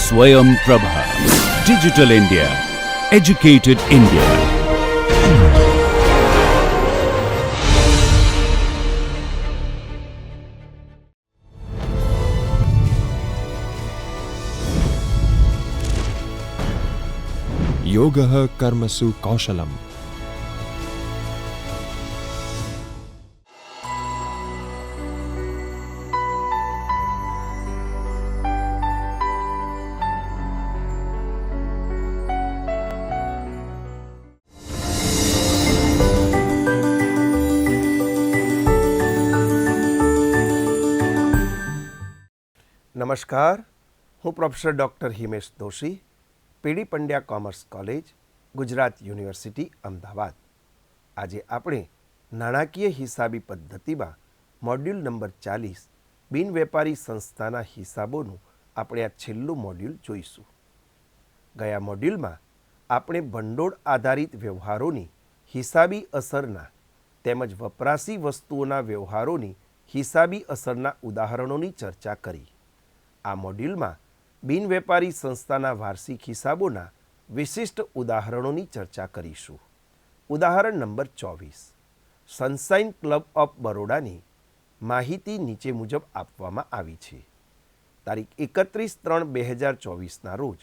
Swayam Prabha. Digital India. Educated India. योगः कर्मसु कौशलम्. નમસ્કાર, હું professor doctor Himesh Doshi, PD Pandya commerce college, Gujarat university, Ahmedabad. આજે આપણે નાણાકીય હિસાબી પદ્ધતિમાં મોડ્યુલ નંબર 40 બિનવેપારી સંસ્થાના હિસાબોનું આપણે આ છેલ્લું મોડ્યુલ જોઈશું. ગયા મોડ્યુલમાં આપણે ભંડોળ આધારિત વ્યવહારોની હિસાબી અસરના તેમજ વપરાશી વસ્તુઓના વ્યવહારોની હિસાબી અસરના ઉદાહરણોની ચર્ચા કરી. આ મોડ્યુલમાં બિનવેપારી સંસ્થાના વાર્ષિક હિસાબોના વિશિષ્ટ ઉદાહરણોની ચર્ચા કરીશું. ઉદાહરણ નંબર 24. સનશાઇન ક્લબ ઓફ બરોડાની માહિતી નીચે મુજબ આપવામાં આવી છે. તારીખ 31/3/2024ના રોજ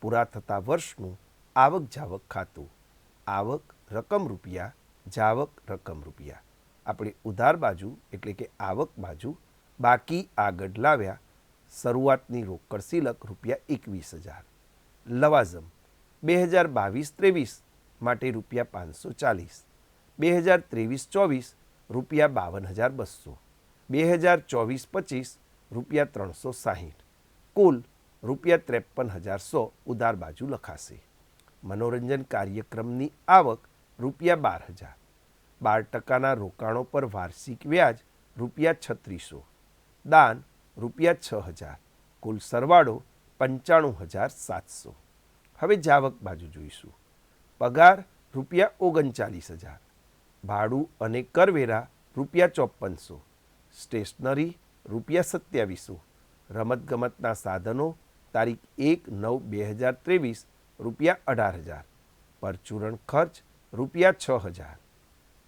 પૂરા થતા વર્ષનું આવક જાવક ખાતું. આવક રકમ રૂપિયા, જાવક રકમ રૂપિયા. આપણે ઉધાર બાજુ એટલે કે આવક બાજુ બાકી આગળ લાવ્યા. શરૂઆતની રોકડ સિલક રૂપિયા 21,000. લવાઝમ 2022-23 માટે રૂપિયા 540, 2023-24 રૂપિયા 52,200, 2024-25 રૂપિયા 360, કુલ રૂપિયા 53,100 ઉધાર બાજુ લખાશે. મનોરંજન કાર્યક્રમની આવક રૂપિયા 12,000. 12% રોકાણો પર વાર્ષિક વ્યાજ રૂપિયા 3600. દાન રૂપિયા 6,000. કુલ સરવાળો 95,700. હવે જાવક બાજુ જોઈશું. પગાર રૂપિયા 39,000. ભાડું અને કરવેરા રૂપિયા 5400. સ્ટેશનરી રૂપિયા 2700. રમતગમતના સાધનો તારીખ 1/9/2023 રૂપિયા 18,000. પરચુરણ ખર્ચ રૂપિયા 6,000.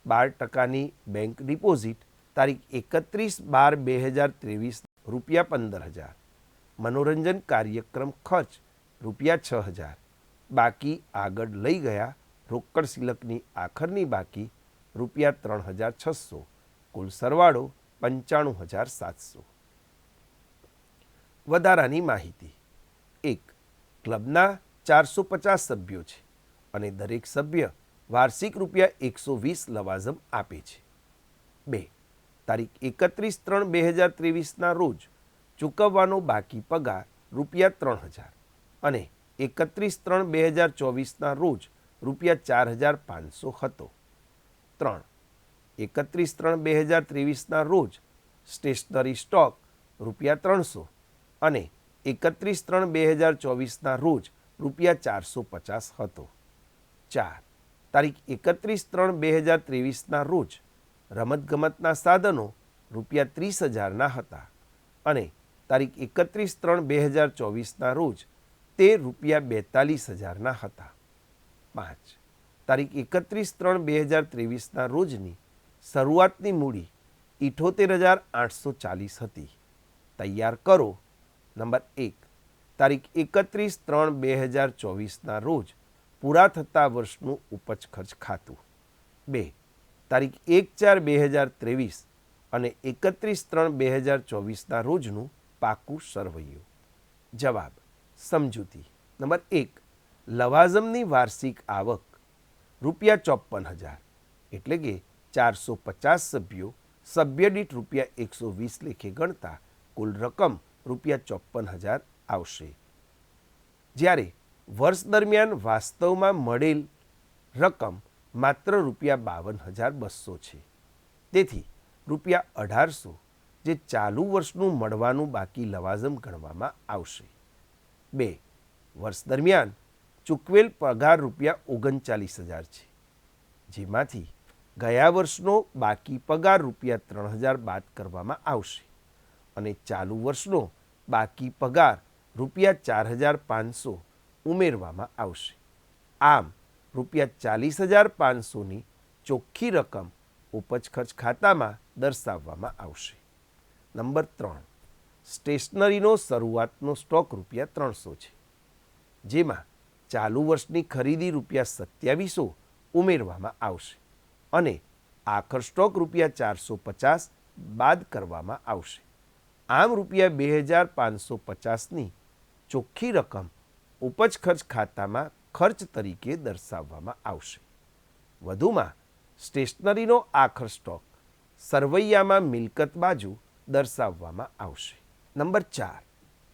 12%ની બેંક ડિપોઝિટ તારીખ 31/12/2023 રૂપિયા 15,000. મનોરંજન કાર્યક્રમ ખર્ચ રૂપિયા 6,000. બાકી આગળ લઈ ગયા રોકડ સિલકની આખરની બાકી રૂપિયા 3,600. કુલ સરવાળો 95,700. વધારાની માહિતી. 1. ક્લબના 450 સભ્યો છે અને દરેક સભ્ય વાર્ષિક રૂપિયા 120 લવાઝમ આપે છે. 2. તારીખ 31/3/2023ના રોજ ચૂકવવાનો બાકી પગાર રૂપિયા 3,000 અને 31/3/2024ના રોજ રૂપિયા 4,500 હતો. 3. 31/3/2023ના રોજ સ્ટેશનરી સ્ટોક રૂપિયા 300 અને 31/3/2024ના રોજ રૂપિયા 450 હતો. 4. તારીખ 31/3/2023ના રોજ રમતગમતના સાધનો રૂપિયા 30,000ના હતા અને તારીખ 31/3/2024ના રોજ તે રૂપિયા 42,000ના હતા. 5. તારીખ 31/3/2023ના રોજની શરૂઆતની મૂડી 78,840 હતી. તૈયાર કરો. નંબર 1. તારીખ 31/3/2024ના રોજ પૂરા થતા વર્ષનું ઉપજ ખર્ચ ખાતું. 2. તારીખ 1/4/2023 અને 31/3/2024ના રોજનું પાકું સરવૈયું. જવાબ. સમજૂતી. નંબર 1. લવાઝમની વાર્ષિક આવક રૂપિયા 54,000 એટલે કે 450 સભ્યો સભ્ય દીઠ રૂપિયા 120 લેખે ગણતા કુલ રકમ રૂપિયા 54,000 આવશે. જ્યારે વર્ષ દરમિયાન વાસ્તવમાં મળેલ રકમ માત્ર રૂપિયા 52,200 છે. તેથી રૂપિયા 1,800 જે ચાલુ વર્ષનું મળવાનું બાકી લવાઝમ ગણવામાં આવશે. 2. વર્ષ દરમિયાન ચૂકવેલ પગાર રૂપિયા 39,000 છે, જેમાંથી ગયા વર્ષનો બાકી પગાર રૂપિયા 3,000 બાદ કરવામાં આવશે અને ચાલુ વર્ષનો બાકી પગાર ₹4,500 ઉમેરવામાં આવશે. આમ ₹40,500ની ચોખ્ખી રકમ ઉપજ ખર્ચ ખાતામાં દર્શાવવામાં આવશે. નંબર 3, સ્ટેશનરીનો શરૂઆતનો સ્ટોક ₹300 છે, જેમાં ચાલુ વર્ષની ખરીદી ₹2700 ઉમેરવામાં આવશે અને આખર સ્ટોક ₹450 બાદ કરવામાં આવશે. આમ ₹2,550ની ચોખ્ખી રકમ ઉપજ ખર્ચ ખાતામાં ખર્ચ તરીકે દર્શાવવામાં આવશે. વધુમાં સ્ટેશનરીનો આખર સ્ટોક સરવૈયામાં મિલકત બાજુ દર્શાવવામાં આવશે. નંબર 4,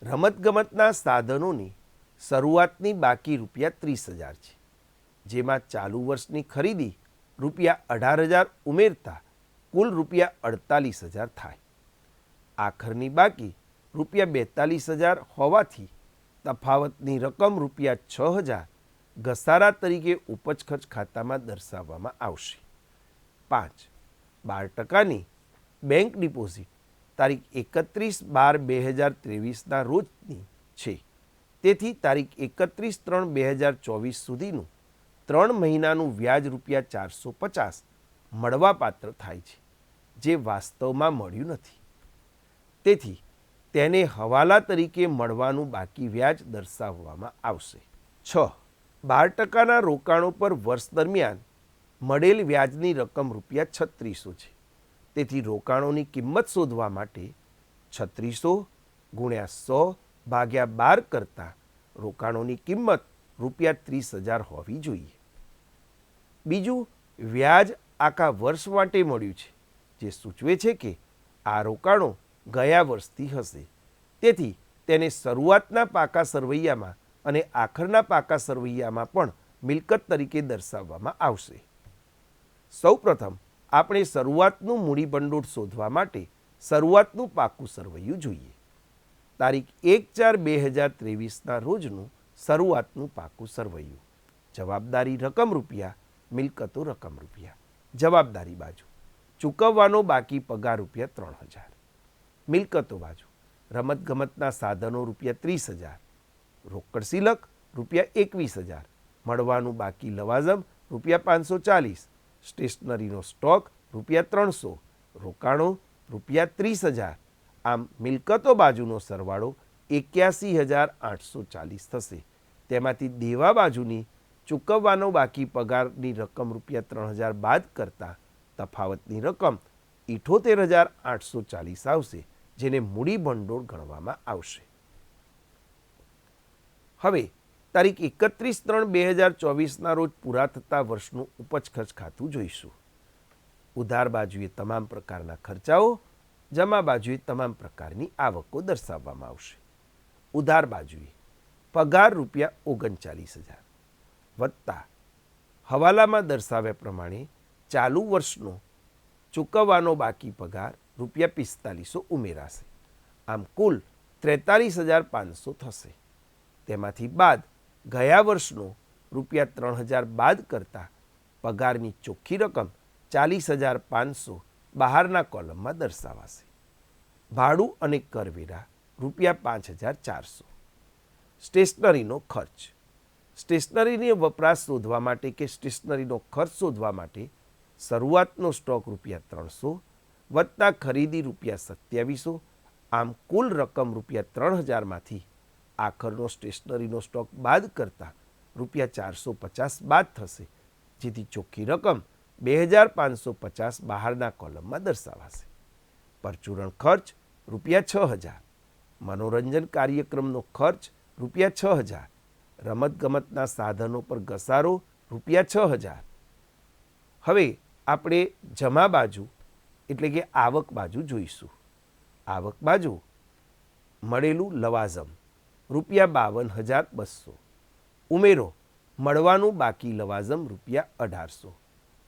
રમતગમતના સાધનોની શરૂઆતની બાકી ₹30,000 છે, જેમાં ચાલુ વર્ષની ખરીદી ₹18,000 ઉમેરતા કુલ ₹48,000 થાય. આખરની બાકી ₹42,000 હોવાથી તફાવતની રકમ ₹6,000 ઘસારા તરીકે ઉપજ ખર્ચ ખાતામાં દર્શાવવામાં આવશે. 5, 12%ની બેંક ડિપોઝિટ તારીખ 31/12/2023ના રોજની છે, તેથી તારીખ 31/3/2024 સુધીનું 3 મહિનાનું વ્યાજ ₹450 મળવાપાત્ર થાય છે, જે વાસ્તવમાં મળ્યું નથી. તેથી તેને હવાલા તરીકે મળવાનું બાકી વ્યાજ દર્શાવવામાં આવશે. 6, 12%ના રોકાણો પર વર્ષ દરમિયાન મળેલ વ્યાજની રકમ ₹3600 છે, તેથી રોકાણોની કિંમત શોધવા માટે 3600 × 100/12 કરતાં રોકાણોની કિંમત ₹30,000 હોવી જોઈએ. બીજું, વ્યાજ આખા વર્ષ માટે મળ્યું છે, જે સૂચવે છે કે આ રોકાણો ગયા વર્ષથી હશે, તેથી તેને શરૂઆતના પાકા સરવૈયામાં અને આખરના પાકા સરવૈયામાં પણ મિલકત તરીકે દર્શાવવામાં આવશે. સૌપ્રથમ આપણે શરૂઆતનું મૂડીભંડોળ શોધવા માટે શરૂઆતનું પાકું સરવૈયું જોઈએ. તારીખ 1/4/2023ના રોજનું શરૂઆતનું પાકું સરવૈયું. જવાબદારી રકમ રૂપિયા, મિલકતો રકમ રૂપિયા. જવાબદારી બાજુ ચૂકવવાનો બાકી પગાર ₹3,000. મિલકતો બાજુ રમતગમતના સાધનો ₹30,000, રોકડ સિલક ₹21,000, મળવાનું બાકી લવાજમ ₹540, સ્ટેશનરીનો સ્ટોક ₹300, રોકાણો ₹30,000. આમ મિલકતો બાજુનો સરવાળો 81,840 થશે. તેમાંથી દેવા બાજુની ચૂકવવાનો બાકી પગારની રકમ ₹3,000 બાદ કરતાં તફાવતની રકમ 78,840 આવશે, જેને મૂડી ભંડોળ ગણવામાં આવશે. હવે તારીખ 31/3/2024ના રોજ પૂરા થતા વર્ષનું ઉપજ ખર્ચ ખાતું જોઈશું. ઉધાર બાજુએ તમામ પ્રકારના ખર્ચાઓ, જમા બાજુએ તમામ પ્રકારની આવકો દર્શાવવામાં આવશે. ઉધાર બાજુએ પગાર ₹39,000 વત્તા હવાલામાં દર્શાવ્યા પ્રમાણે ચાલુ વર્ષનો ચૂકવવાનો બાકી પગાર ₹4500 ઉમેરાશે. આમ કુલ 43,500 થશે. તેમાંથી બાદ ગયા વર્ષનો ₹3,000 બાદ કરતાં પગારની ચોખ્ખી રકમ 40,500 બહારના કોલમમાં દર્શાવાશે. ભાડું અને કરવેરા ₹5,400. સ્ટેશનરીનો ખર્ચ. સ્ટેશનરીનો વપરાશ શોધવા માટે કે સ્ટેશનરીનો ખર્ચ શોધવા માટે શરૂઆતનો સ્ટોક ₹300 વત્તા ખરીદી ₹2700. આમ કુલ રકમ ₹3,000માંથી આખરનો સ્ટેશનરીનો સ્ટોક બાદ કરતાં ₹450 બાદ થશે, જેથી ચોખ્ખી રકમ 2,550 બહારના કોલમમાં દર્શાવાશે. પરચુરણ ખર્ચ ₹6,000, મનોરંજન કાર્યક્રમનો ખર્ચ ₹6,000, રમતગમતના સાધનો પર ઘસારો ₹6,000. હવે આપણે જમા બાજુ એટલે કે આવક બાજુ જોઈશું. આવક બાજુ મળેલું લવાજમ ₹52,200 ઉમેરો મળવાનું બાકી લવાજમ ₹1,800.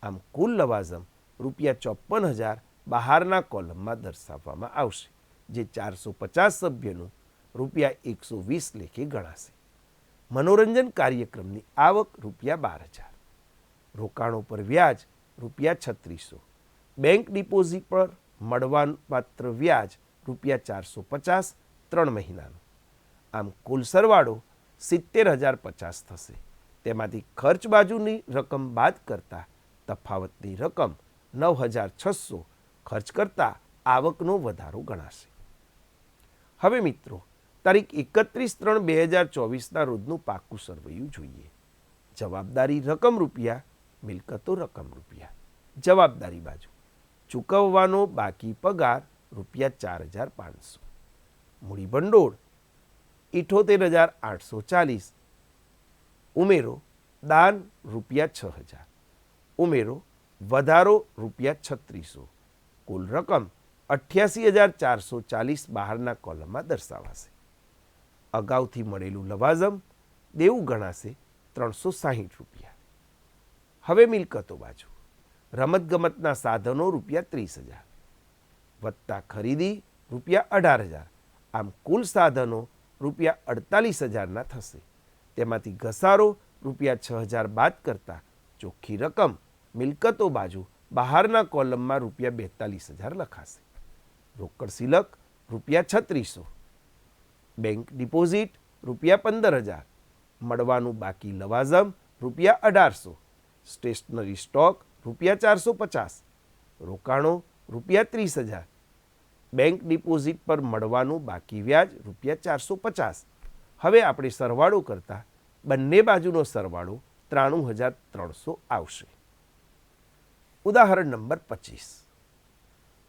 આમ કુલ લવાજમ ₹54,000 બહારના કોલમમાં દર્શાવવામાં આવશે, જે 450 સભ્યનું ₹120 લેખે ગણાશે. મનોરંજન કાર્યક્રમની આવક ₹12,000, રોકાણો પર વ્યાજ ₹3600, બેંક ડિપોઝિટ પર મળવાપાત્ર વ્યાજ ₹450 3 મહિનાનું. આમ કુલ સરવાળો 70,050 થશે. તેમાંથી ખર્ચ બાજુની રકમ બાદ કરતાં તફાવતની રકમ 9,600 ખર્ચ કરતાં આવકનો વધારો ગણાશે. હવે મિત્રો તારીખ 31/3/2024ના રોજનું પાકું સરવૈયું જોઈએ. જવાબદારી રકમ રૂપિયા, મિલકતો રકમ રૂપિયા. જવાબદારી બાજુ ચૂકવવાનો બાકી પગાર રૂપિયા 4,500, મૂડી ભંડોળ 78,840, ઉમેરો દાન રૂપિયા 6,000, ઉમેરો વધારો રૂપિયા 3600, કુલ રકમ 88,440 બહારના કોલમમાં દર્શાવાશે. અગાઉથી મળેલું લવાજમ દેવું ગણાશે 360 રૂપિયા. હવે મિલકતો બાજુ રમતગમતના સાધનો રૂપિયા 30,000 વત્તા ખરીદી રૂપિયા 18,000. આમ કુલ સાધનો રૂપિયા 48,000ના થશે. તેમાંથી ઘસારો રૂપિયા 6,000 બાદ કરતાં ચોખ્ખી રકમ મિલકતો બાજુ બહારના કોલમમાં રૂપિયા 42,000 લખાશે. રોકડ સિલક રૂપિયા 3600, બેંક ડિપોઝિટ રૂપિયા 15,000, મળવાનું બાકી લવાજમ રૂપિયા 1,800, સ્ટેશનરી સ્ટોક રૂપિયા 450, રોકાણો રૂપિયા 30,000, બેંક ડિપોઝિટ પર મળવાનું બાકી વ્યાજ રૂપિયા 450. હવે આપણે સરવાળો કરતાં બંને બાજુનો સરવાળો 93,300 આવશે. ઉદાહરણ નંબર 25.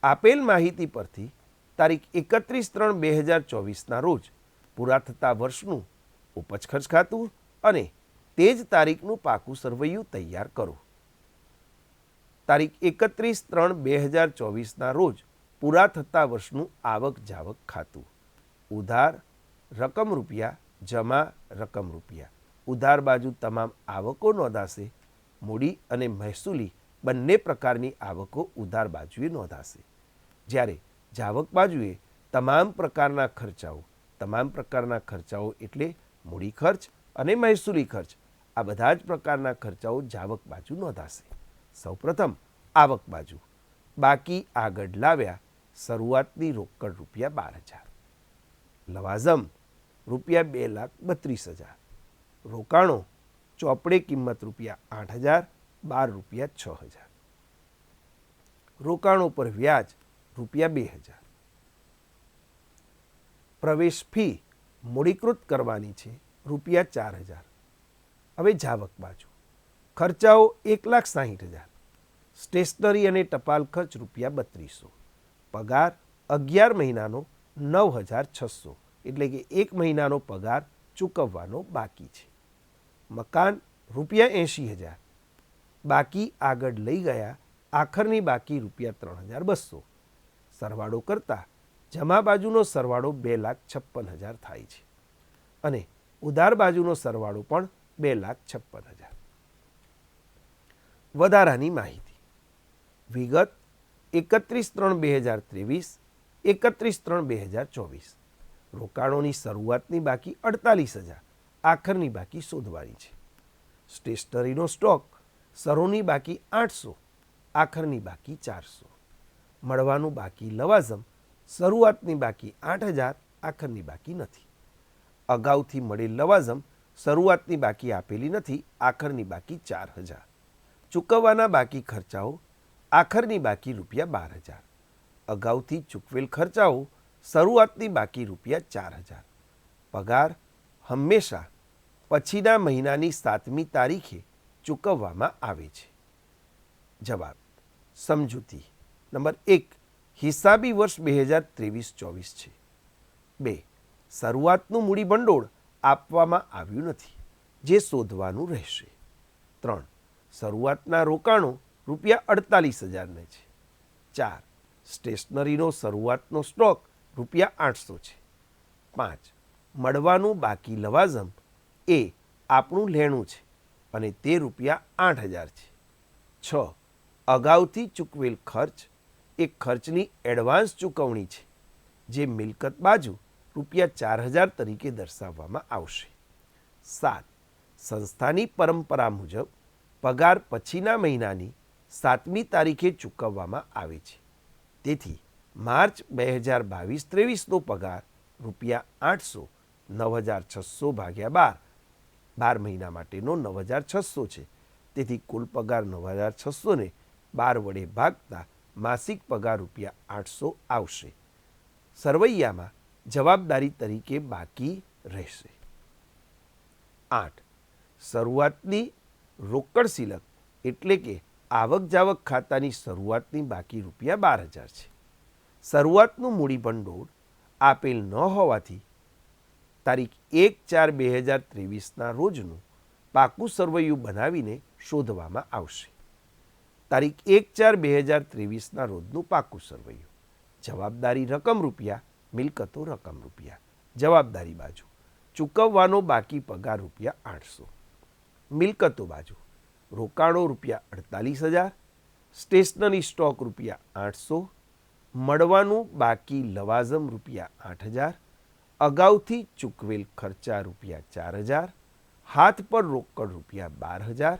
આપેલ માહિતી પરથી તારીખ 31/3/2024ના રોજ પૂરા થતા વર્ષનું ઉપજ ખર્ચ ખાતું અને તે જ તારીખનું પાકું સરવૈયું તૈયાર કરો. તારીખ 31/3/2024ના રોજ પૂરા થતા વર્ષનું આવક જાવક ખાતું. ઉધાર રકમ રૂપિયા, જમા રકમ રૂપિયા. ઉધાર બાજુ તમામ આવકો નોંધાશે. મૂડી અને મહેસૂલી બંને પ્રકારની આવકો ઉધાર બાજુએ નોંધાશે. જ્યારે જાવક બાજુએ તમામ પ્રકારના ખર્ચાઓ એટલે મૂડી ખર્ચ અને મહેસૂલી ખર્ચ, આ બધા જ પ્રકારના ખર્ચાઓ જાવક બાજુ નોંધાશે. સૌપ્રથમ આવક બાજુ બાકી આગળ લાવ્યા શરૂઆતની રોકડ રૂપિયા 12,000, લવાજમ રૂપિયા 2,32,000, રોકાણો ચોપડે કિંમત રૂપિયા 8,000, 12 રૂપિયા 6,000, રોકાણો પર વ્યાજ રૂપિયા 2,000, પ્રવેશ ફી મૂડીકૃત કરવાની છે રૂપિયા 4,000. હવે જાવક બાજુ ખર્ચાઓ 1,60,000, સ્ટેશનરી અને ટપાલ ખર્ચ રૂપિયા 3,200, પગાર 11 મહિનાનો 9,600 એટલે કે 1 મહિનાનો પગાર ચૂકવવાનો બાકી છે. મકાન રૂપિયા 80,000, બાકી આગળ લઈ ગયા આખરની બાકી રૂપિયા 3,200. સરવાળો કરતાં જમા બાજુનો સરવાળો 2,56,000 થાય છે અને ઉધાર બાજુનો સરવાળો પણ 2,56,000. વધારાની માહિતી વિગત 31/3/2023, 31/3/2024. રોકાણોની શરૂઆતની બાકી 48,000, આખરની બાકી શોધવાની છે. સ્ટેશનરીનો સ્ટોક શરૂની બાકી 800, આખરની બાકી 400. મળવાનું બાકી લવાજમ શરૂઆતની બાકી 8,000, આખરની બાકી નથી. અગાઉથી મળેલ લવાજમ શરૂઆતની બાકી આપેલી નથી, આખરની બાકી 4,000. ચૂકવવાના બાકી ખર્ચાઓ આખરની બાકી રૂપિયા 12,000. અગાઉથી ચૂકવેલ ખર્ચાઓ શરૂઆતની બાકી રૂપિયા 4,000. પગાર હંમેશા પછીના મહિનાની 7મી તારીખે ચૂકવવામાં આવે છે. જવાબ સમજૂતી નંબર 1 હિસાબી વર્ષ 2023-24 છે. 2 શરૂઆતનું મૂડી ભંડોળ આપવામાં આવ્યું નથી, જે શોધવાનું રહેશે. 3 શરૂઆતના રોકાણો રૂપિયા 48,000 છે. 4 સ્ટેશનરીનો શરૂઆતનો સ્ટોક રૂપિયા 800 છે. 5 મળવાનું બાકી લવાજમ એ આપણું લેણું છે અને તે રૂપિયા 8,000 છે. 6 અગાઉથી ચૂકવેલ ખર્ચ એ ખર્ચની એડવાન્સ ચૂકવણી છે, જે મિલકત બાજુ રૂપિયા 4,000 તરીકે દર્શાવવામાં આવશે. 7 સંસ્થાની પરંપરા મુજબ પગાર પછીના મહિનાની 7મી તારીખે ચૂકવવામાં આવે છે. તેથી માર્ચ 2022-23નો પગાર રૂપિયા 800 9,600 ભાગ્યા 12 મહિના માટેનો 9,600 છે. તેથી કુલ પગાર 9,600 ને 12 વડે ભાગતા માસિક પગાર ₹800 આવશે. સરવૈયામાં જવાબદારી તરીકે બાકી રહેશે. 8. શરૂઆતની રોકડ સિલક એટલે કે આવક જાવક ખાતાની શરૂઆતની બાકી ₹12,000 છે. શરૂઆતનું મૂડી ભંડોળ આપેલ ન હોવાથી તારીખ 1/4/2023ના રોજનું પાકું સરવૈયું બનાવીને શોધવામાં આવશે. તારીખ 1/4/2023ના રોજનું પાકું સરવૈયું. જવાબદારી રકમ રૂપિયા, મિલકતો રકમ રૂપિયા. જવાબદારી બાજુ ચૂકવવાનો બાકી પગાર ₹800. મિલકતો બાજુ રોકાણો ₹48,000, સ્ટેશનરી સ્ટોક ₹800, મળવાનું બાકી લવાઝમ ₹8,000, અગાઉથી ચૂકવેલ ખર્ચા ₹4,000, હાથ પર રોકડ ₹12,000.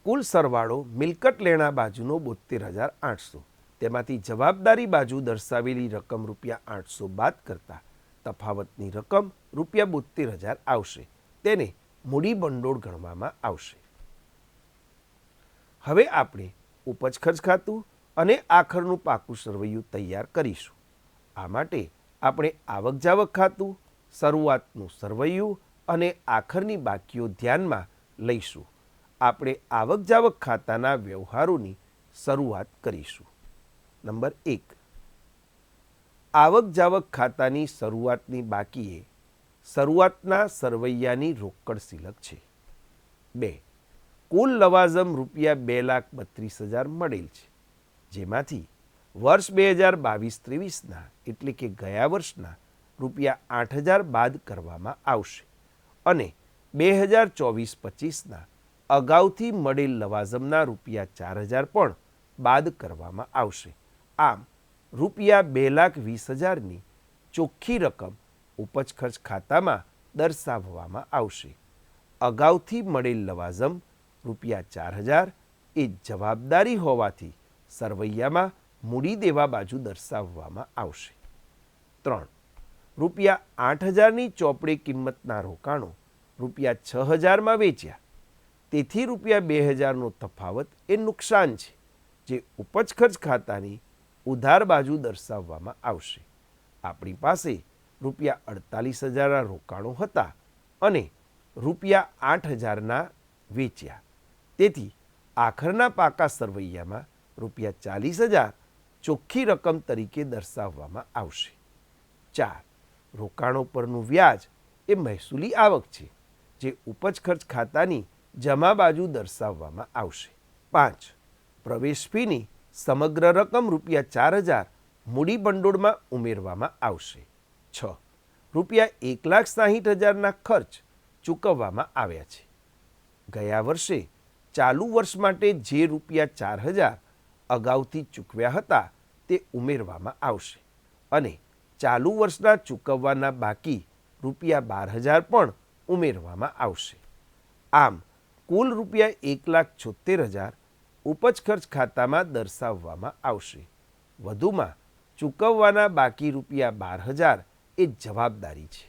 કુલ સરવાળો મિલકત લેણા બાજુનો 72,800. તેમાંથી જવાબદારી બાજુ દર્શાવેલી રકમ ₹800 બાદ કરતા તફાવતની રકમ ₹72,000 આવશે. તેને મૂડી ભંડોળ ગણવામાં આવશે. હવે આપણે ઉપજ ખર્ચ ખાતું અને આખરનું પાકું સરવૈયું તૈયાર કરીશું. આ માટે આપણે આવક જાવક ખાતું, શરૂઆતનું સરવૈયું અને આખરની બાકીઓ ધ્યાનમાં લઈશું. આપણે આવક જાવક ખાતાના વ્યવહારોની શરૂઆત કરીશું. નંબર 1. આવક જાવક ખાતાની શરૂઆતની બાકી એ શરૂઆતના સરવૈયાની રોકડ સિલક છે. 2. કુલ લવાઝમ ₹2,32,000 મળેલ છે, જેમાંથી વર્ષ 2022-23ના એટલે કે ગયા વર્ષના ₹8,000 બાદ કરવામાં આવશે અને 2024-25ના અગાઉથી મળેલ લવાઝમના ₹4,000 પણ બાદ કરવામાં આવશે. આમ ₹2,20,000ની ચોખ્ખી રકમ ઉપજ ખર્ચ ખાતામાં દર્શાવવામાં આવશે. અગાઉથી મળેલ લવાઝમ ₹4,000 એ જવાબદારી હોવાથી સરવૈયામાં મૂડી દેવા બાજુ દર્શાવવામાં આવશે. 3. ₹8,000ની ચોપડે કિંમતના રોકાણો ₹6,000માં વેચ્યા, તેથી ₹2,000નો તફાવત એ નુકસાન છે, જે ઉપજ ખર્ચ ખાતાની ઉધાર બાજુ દર્શાવવામાં આવશે. આપણી પાસે ₹48,000ના રોકાણો હતા અને ₹8,000ના વેચ્યા, તેથી આખરના પાકા સરવૈયામાં ₹40,000 ચોખ્ખી રકમ તરીકે દર્શાવવામાં આવશે. 4. રોકાણો પરનું વ્યાજ એ મહેસૂલી આવક છે, જે ઉપજ ખર્ચ ખાતાની જમા બાજુ દર્શાવવામાં આવશે. 5. પ્રવેશ ફીની સમગ્ર રકમ ₹4,000 મૂડી ભંડોળમાં ઉમેરવામાં આવશે. 6. ₹1,60,000ના ખર્ચ ચૂકવવામાં આવ્યા છે. ગયા વર્ષે ચાલુ વર્ષ માટે જે ₹4,000 અગાઉથી ચૂકવ્યા હતા તે ઉમેરવામાં આવશે અને ચાલુ વર્ષના ચૂકવવાના બાકી ₹12,000 પણ ઉમેરવામાં આવશે. આમ કુલ ₹1,76,000 ઉપજ ખર્ચ ખાતામાં દર્શાવવામાં આવશે. વધુમાં ચૂકવવાના બાકી ₹12,000 એ જવાબદારી છે.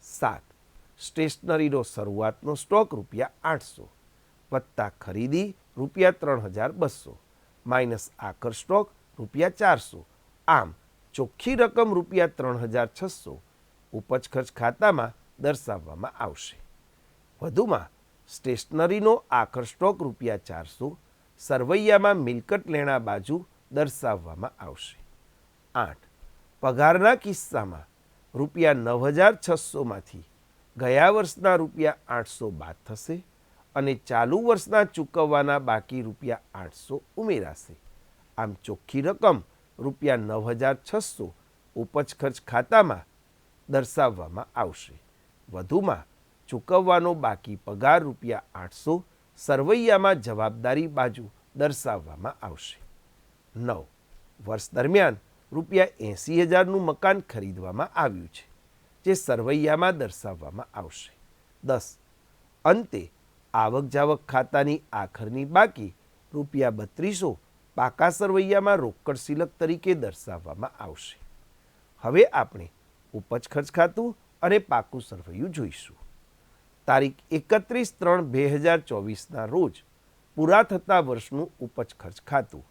7. સ્ટેશનરીનો શરૂઆતનો સ્ટોક ₹800 વત્તા ખરીદી ₹3,200 માઇનસ આખર સ્ટોક ₹400. આમ ચોખ્ખી રકમ ₹3,600 ઉપજ ખર્ચ ખાતામાં દર્શાવવામાં આવશે. વધુમાં સ્ટેશનરીનો આખર સ્ટોક ₹400 સરવૈયામાં મિલકત લેણા બાજુ દર્શાવવામાં આવશે. 8. પગારના કિસ્સામાં ₹9,600માંથી ગયા વર્ષના ₹800 બાદ થશે અને ચાલુ વર્ષના ચૂકવવાના બાકી ₹800 ઉમેરાશે. આમ ચોખ્ખી રકમ ₹9,600 ઉપજ ખર્ચ ખાતામાં દર્શાવવામાં આવશે. વધુમાં ચૂકવવાનો બાકી પગાર ₹800 સરવૈયામાં જવાબદારી બાજુ દર્શાવવામાં આવશે. 9. વર્ષ દરમિયાન ₹80,000નું મકાન ખરીદવામાં આવ્યું છે, જે સરવૈયામાં દર્શાવવામાં આવશે. 10. અંતે આવક જાવક ખાતાની આખરની બાકી ₹3200 પાકા સરવૈયામાં રોકડ સિલક તરીકે દર્શાવવામાં આવશે. હવે આપણે ઉપજ ખર્ચ ખાતું અને પાકું સરવૈયું જોઈશું. તારીખ 31/3/2024ના રોજ પૂરા થતા વર્ષનું ઉપજ ખર્ચ ખાતું.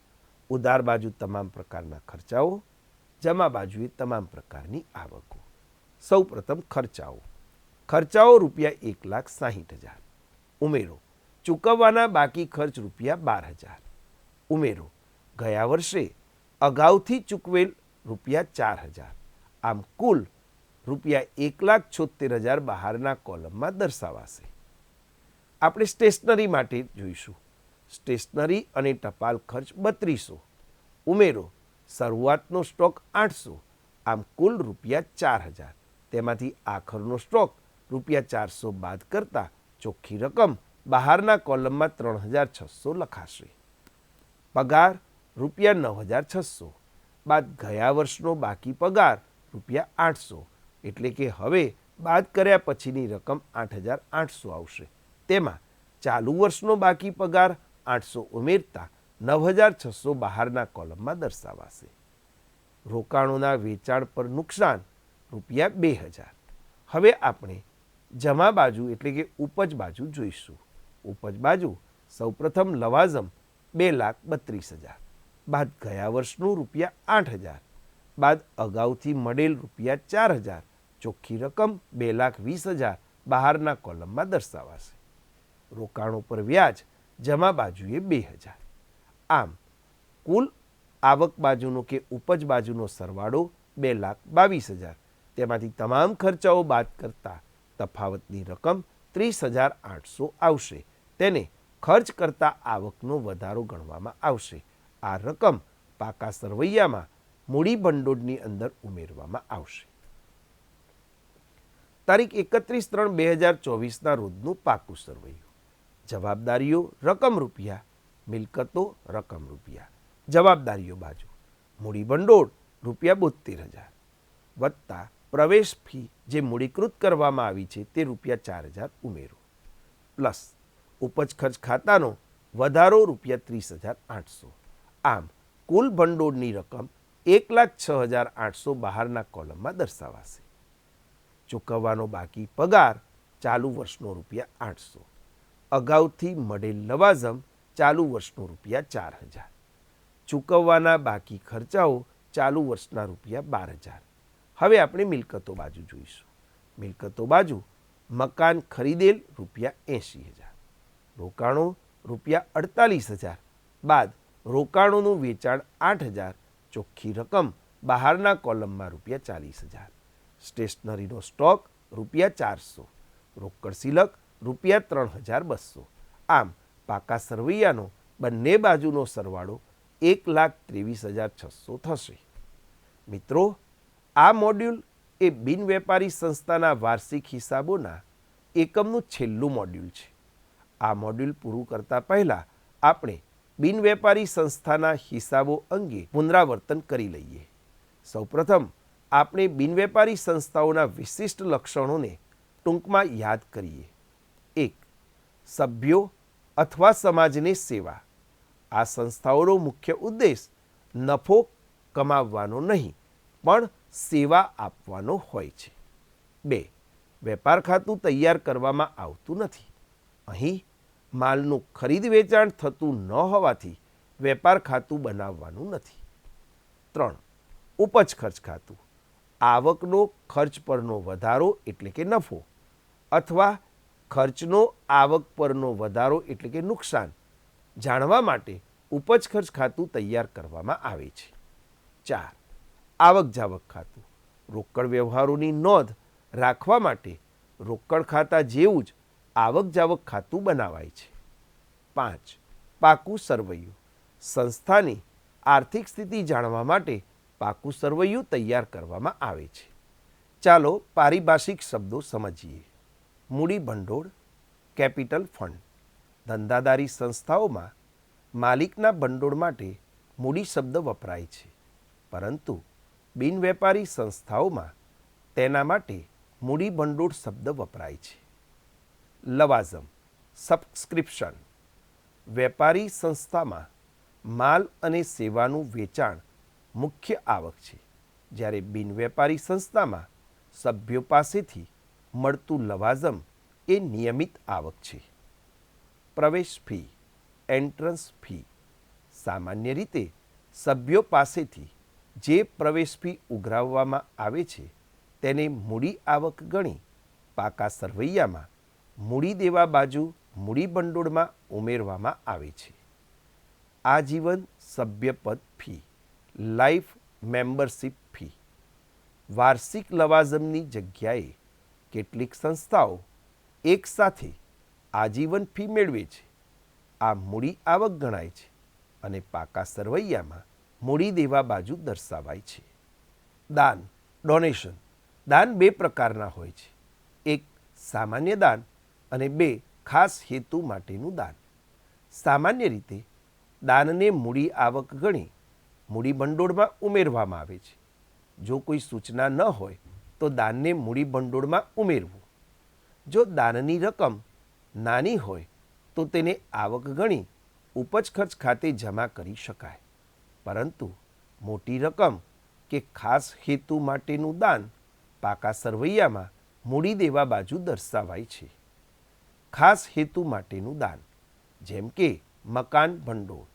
ઉધાર બાજુ તમામ પ્રકારના ખર્ચાઓ, જમા બાજુએ તમામ પ્રકારની આવકો. સૌ પ્રથમ ખર્ચાઓ. ખર્ચાઓ ₹1,60,000. ઉમેરો ચૂકવવાના બાકી ખર્ચ ₹12,000. ઉમેરો ગયા વર્ષે અગાઉથી ચૂકવેલ ₹4,000. આમ કુલ ₹1,76,000 બહારના કોલમમાં દર્શાવાશે. આપણે સ્ટેશનરી માટે જોઈશું. સ્ટેશનરી અને ટપાલ ખર્ચ 3200. ઉમેરો શરૂઆતનો સ્ટોક 800. આમ કુલ ₹4,000. તેમાંથી આખરનો સ્ટોક ₹400 બાદ કરતાં ચોખ્ખી રકમ બહારના કોલમમાં 3,600 લખાશે. પગાર ₹9,600 બાદ ગયા વર્ષનો બાકી પગાર ₹800, એટલે કે હવે બાદ કર્યા પછીની રકમ 8,800 આવશે. તેમાં ચાલુ વર્ષનો બાકી પગાર 800 ઉમેરતા 9,600 બહારના કોલમમાં દર્શાવાશે. રોકાણોના વેચાણ પર નુકસાન ₹2,000. હવે આપણે જમા બાજુ એટલે કે ઉપજ બાજુ જોઈશું. ઉપજ બાજુ સૌપ્રથમ લવાજમ 2,32,000 બાદ ગયા વર્ષનું ₹8,000 બાદ અગાઉથી મળેલ ₹4,000, ચોખ્ખી રકમ 2,20,000 બહારના કોલમમાં દર્શાવાશે. રોકાણો પર વ્યાજ જમા બાજુએ 2,000. આમ કુલ આવક બાજુનો કે ઉપજ બાજુનો સરવાળો 2,22,000. તેમાંથી તમામ ખર્ચાઓ બાદ કરતા તફાવતની રકમ 30,800 આવશે. તેને ખર્ચ કરતા આવકનો વધારો ગણવામાં આવશે. આ રકમ પાકા સરવૈયામાં મૂડી ભંડોળની અંદર ઉમેરવામાં આવશે. તારીખ 31/3/2024ના રોજનું પાકું સરવૈયું. જવાબદારીઓ રકમ રૂપિયા, મિલકતો રકમ રૂપિયા. જવાબદારીઓ બાજુ મૂડી ભંડોળ ₹72,000 વત્તા પ્રવેશ ફી જે મૂડીકૃત કરવામાં આવી છે તે ₹4,000 ઉમેરો પ્લસ ઉપજ ખર્ચ ખાતાનો વધારો ₹30,800. આમ કુલ ભંડોળની રકમ 1,06,800 બહારના કોલમમાં દર્શાવાશે. ચૂકવવાનો બાકી પગાર ચાલુ વર્ષનો ₹800. અગાઉથી મળેલ લવાજમ ચાલુ વર્ષનો ₹4,000. ચૂકવવાના બાકી ખર્ચાઓ ચાલુ વર્ષના ₹12,000. હવે આપણે મિલકતો બાજુ જોઈશું. મિલકતો બાજુ મકાન ખરીદેલ ₹80,000. રોકાણો ₹48,000 બાદ રોકાણોનું વેચાણ 8,000, ચોખ્ખી રકમ બહારના કોલમમાં ₹40,000. સ્ટેશનરીનો સ્ટોક ₹400. રોકડ સિલક ₹3,200. આમ પાકા સરવૈયાનો બંને બાજુનો સરવાળો 1,23,600 થશે. મિત્રો, આ મોડ્યુલ એ બિનવેપારી સંસ્થાના વાર્ષિક હિસાબોના એકમનું છેલ્લું મોડ્યુલ છે. આ મોડ્યુલ પૂરું કરતા પહેલાં આપણે બિનવેપારી સંસ્થાના હિસાબો અંગે પુનરાવર્તન કરી લઈએ. સૌપ્રથમ આપણે બિનવેપારી સંસ્થાઓના વિશિષ્ટ લક્ષણોને ટૂંકમાં યાદ કરીએ. 1. સભ્યો અથવા સમાજને સેવા. આ સંસ્થાઓનો મુખ્ય ઉદ્દેશ નફો કમાવવાનો નહીં પણ સેવા આપવાનો હોય છે. 2. વેપાર ખાતું તૈયાર કરવામાં આવતું નથી. અહીં માલનું ખરીદ વેચાણ થતું ન હોવાથી વેપાર ખાતું બનાવવાનું નથી. 3. ઉપજ ખર્ચ ખાતું. આવકનો ખર્ચ પરનો વધારો એટલે કે નફો અથવા ખર્ચનો આવક પરનો વધારો એટલે કે નુકસાન જાણવા માટે ઉપજ ખર્ચ ખાતું તૈયાર કરવામાં આવે છે. 4. આવક જાવક ખાતું. રોકડ વ્યવહારોની નોંધ રાખવા માટે રોકડ ખાતા જેવું જ આવક જાવક ખાતું બનાવાય છે. 5. પાકું સરવૈયું. સંસ્થાની આર્થિક સ્થિતિ જાણવા માટે પાકું સરવૈયું તૈયાર કરવામાં આવે છે. ચાલો પારિભાષિક શબ્દો સમજીએ. મૂડી ભંડોળ, કેપિટલ ફંડ. ધંધાદારી સંસ્થાઓમાં માલિકના ભંડોળ માટે મૂડી શબ્દ વપરાય છે, પરંતુ બિનવેપારી સંસ્થાઓમાં તેના માટે મૂડી ભંડોળ શબ્દ વપરાય છે. લવાજમ, સબસ્ક્રિપ્શન. વેપારી સંસ્થામાં માલ અને સેવાનું વેચાણ મુખ્ય આવક છે, જ્યારે બિનવેપારી સંસ્થામાં સભ્યો પાસેથી મળતું લવાજમ એ નિયમિત આવક છે. પ્રવેશ ફી, એન્ટ્રન્સ ફી. સામાન્ય રીતે સભ્યો પાસેથી જે પ્રવેશ ફી ઉઘરાવવામાં આવે છે તેને મૂડી આવક ગણી પાકા સરવૈયામાં મૂડી દેવા બાજુ મૂડી ભંડોળમાં ઉમેરવામાં આવે છે. આજીવન સભ્યપદ ફી, લાઈફ મેમ્બરશિપ ફી. વાર્ષિક લવાજમની જગ્યાએ કેટલીક સંસ્થાઓ એકસાથે આજીવન ફી મેળવે છે. આ મૂડી આવક ગણાય છે અને પાકા સરવૈયામાં મૂડી દેવા બાજુ દર્શાવાય છે. દાન, ડોનેશન. દાન બે પ્રકારના હોય છે. એક સામાન્ય દાન અને બે ખાસ હેતુ માટેનું દાન. સામાન્ય રીતે દાનને મૂડી આવક ગણી મૂડી ભંડોળમાં ઉમેરવામાં આવે છે. જો કોઈ સૂચના ન હોય તો દાનને મૂડી ભંડોળમાં ઉમેરવું. જો દાનની રકમ નાની હોય તો તેને આવક ગણી ઉપજ ખર્ચ ખાતે જમા કરી શકાય. પરંતુ મોટી રકમ કે ખાસ હેતુ માટેનું દાન પાકા સરવૈયામાં મૂડી દેવા બાજુ દર્શાવાય છે. ખાસ હેતુ માટેનું દાન, જેમ કે મકાન ભંડોળ,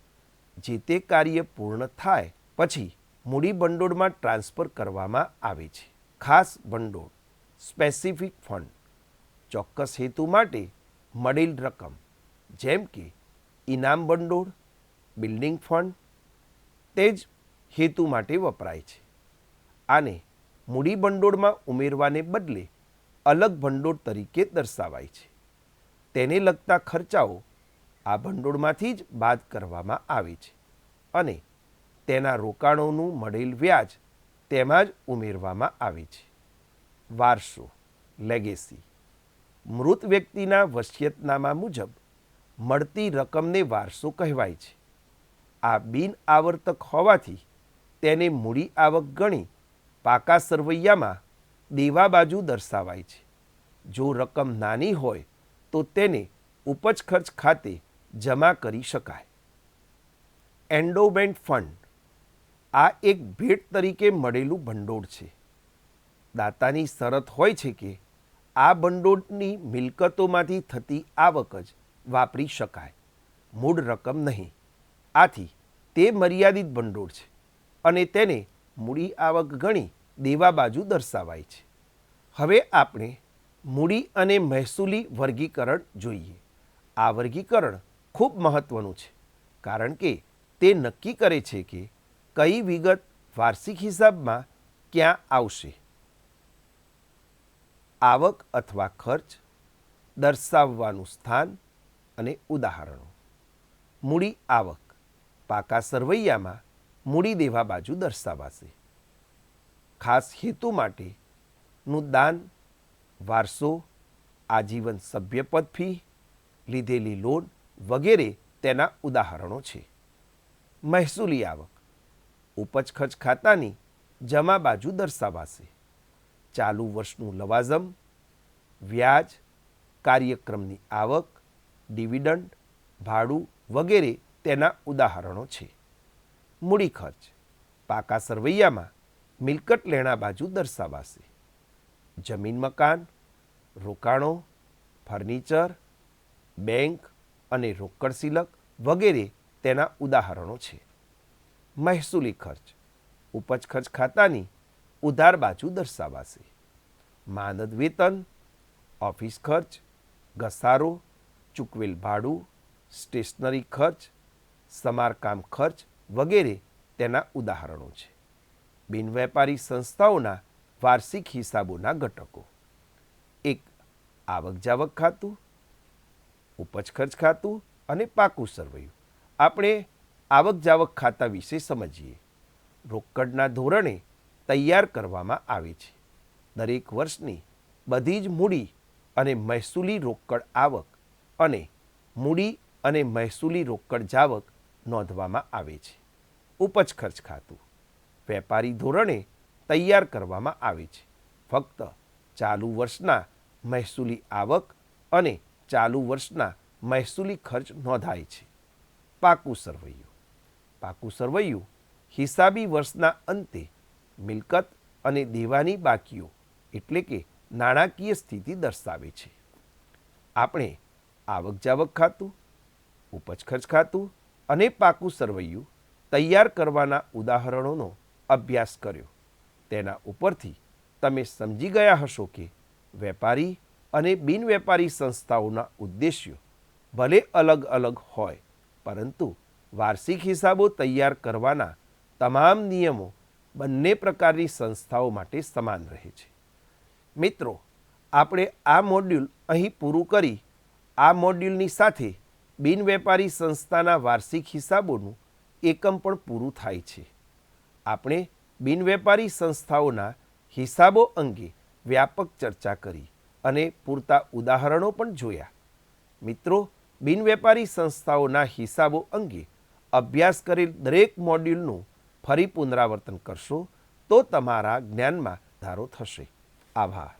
જે તે કાર્ય પૂર્ણ થાય પછી મૂડી ભંડોળમાં ટ્રાન્સફર કરવામાં આવે છે. ખાસ ભંડોળ, સ્પેસિફિક ફંડ. ચોક્કસ હેતુ માટે મળેલ રકમ, જેમ કે ઇનામ ભંડોળ, બિલ્ડિંગ ફંડ, તે જ હેતુ માટે વપરાય છે. આને મૂડી ભંડોળમાં ઉમેરવાને બદલે અલગ ભંડોળ તરીકે દર્શાવાય છે. તેને લગતા ખર્ચાઓ આ ભંડોળમાંથી જ બાદ કરવામાં આવે છે અને તેના રોકાણોનું મળેલ વ્યાજ તેમાં જ ઉમેરવામાં આવે છે. વારસો, લેગેસી. મૃત વ્યક્તિના વસિયતનામા મુજબ મળતી રકમને વારસો કહેવાય છે. આ બિન આવર્તક હોવાથી તેને મૂડી આવક ગણી પાકા સરવૈયામાં દેવા બાજુ દર્શાવાય છે. જો રકમ નાની હોય તો તેને ઉપજ ખર્ચ ખાતે જમા કરી શકાય. Endowment fund. આ એક ભેટ તરીકે મળેલું ભંડોળ છે. દાતાની શરત હોય છે કે આ ભંડોળની મિલકતોમાંથી થતી આવક જ વાપરી શકાય, મૂળ રકમ નહીં. આથી તે મર્યાદિત ભંડોળ છે અને તેને મૂડી આવક ગણી દેવા બાજુ દર્શાવાય છે. હવે આપણે મૂડી અને મહેસૂલી વર્ગીકરણ જોઈએ. આ વર્ગીકરણ ખૂબ મહત્વનું છે કારણ કે તે નક્કી કરે છે કે કઈ વિગત વાર્ષિક હિસાબમાં ક્યાં આવશે. આવક અથવા ખર્ચ, દર્શાવવાનું સ્થાન અને ઉદાહરણો. મૂડી આવક પાકા સરવૈયામાં મૂડી દેવા બાજુ દર્શાવાશે. ખાસ હેતુ માટેનું દાન, વારસો, આજીવન સભ્યપદ ફી, લીધેલી લોન વગેરે તેના ઉદાહરણો છે. મહેસૂલી આવક ઉપજ ખર્ચ ખાતાની જમા બાજુ દર્શાવાશે. ચાલુ વર્ષનું લવાજમ, વ્યાજ, કાર્યક્રમની આવક, ડિવિડન્ડ, ભાડું વગેરે તેના ઉદાહરણો છે. મૂડી ખર્ચ પાકા સરવૈયામાં મિલકત લેણા બાજુ દર્શાવાશે. જમીન મકાન, રોકાણો, ફર્નિચર, બેંક અને રોકડ સિલક વગેરે તેના ઉદાહરણો છે. મહેસૂલી ખર્ચ ઉપજ ખર્ચ ખાતાની ઉધાર બાજુ દર્શાવાશે. માનદ વેતન, ઓફિસ ખર્ચ, ઘસારો, ચૂકવેલ ભાડું, સ્ટેશનરી ખર્ચ, સમારકામ ખર્ચ વગેરે તેના ઉદાહરણો છે. બિનવેપારી સંસ્થાઓના વાર્ષિક હિસાબોના ઘટકો. એક આવક જાવક ખાતું, ઉપજ ખર્ચ ખાતું અને પાકું સરવૈયું. આપણે આવક જાવક ખાતા વિશે સમજીએ. રોકડના ધોરણે તૈયાર કરવામાં આવે છે. દરેક વર્ષની બધી જ મૂડી અને મહેસૂલી રોકડ આવક અને મૂડી અને મહેસૂલી રોકડ જાવક નોંધવામાં આવે છે. ઉપજ ખર્ચ ખાતું વેપારી ધોરણે તૈયાર કરવામાં આવે છે. ફક્ત ચાલુ વર્ષના મહેસૂલી આવક અને ચાલુ વર્ષના મહેસૂલી ખર્ચ નોંધાય છે. પાકું સરવૈયું. પાકું સરવૈયું હિસાબી વર્ષના અંતે મિલકત અને દેવાની બાકીઓ એટલે કે નાણાકીય સ્થિતિ દર્શાવે છે. આપણે આવક જાવક ખાતું, ઉપજ ખર્ચ ખાતું અને પાકું સરવૈયું તૈયાર કરવાના ઉદાહરણોનો અભ્યાસ કર્યો. તેના ઉપરથી તમે સમજી ગયા હશો કે વેપારી અને બિનવેપારી સંસ્થાઓના ઉદ્દેશ્યો ભલે અલગ અલગ હોય, પરંતુ વાર્ષિક હિસાબો તૈયાર કરવાના તમામ નિયમો બંને પ્રકારની સંસ્થાઓ માટે સમાન રહે છે. મિત્રો, આપણે આ મોડ્યુલ અહીં પૂરું કરી આ મોડ્યુલની સાથે બિનવેપારી સંસ્થાના વાર્ષિક હિસાબોનું એકમ પણ પૂરું થાય છે. આપણે બિનવેપારી સંસ્થાઓના હિસાબો અંગે વ્યાપક ચર્ચા કરી અને પૂરતા ઉદાહરણો પણ જોયા. મિત્રો, બિનવેપારી સંસ્થાઓના હિસાબો અંગે અભ્યાસ કરેલ દરેક મોડ્યુલનું ફરી પુનરાવર્તન કરશો તો તમારા જ્ઞાનમાં વધારો થશે. આભાર.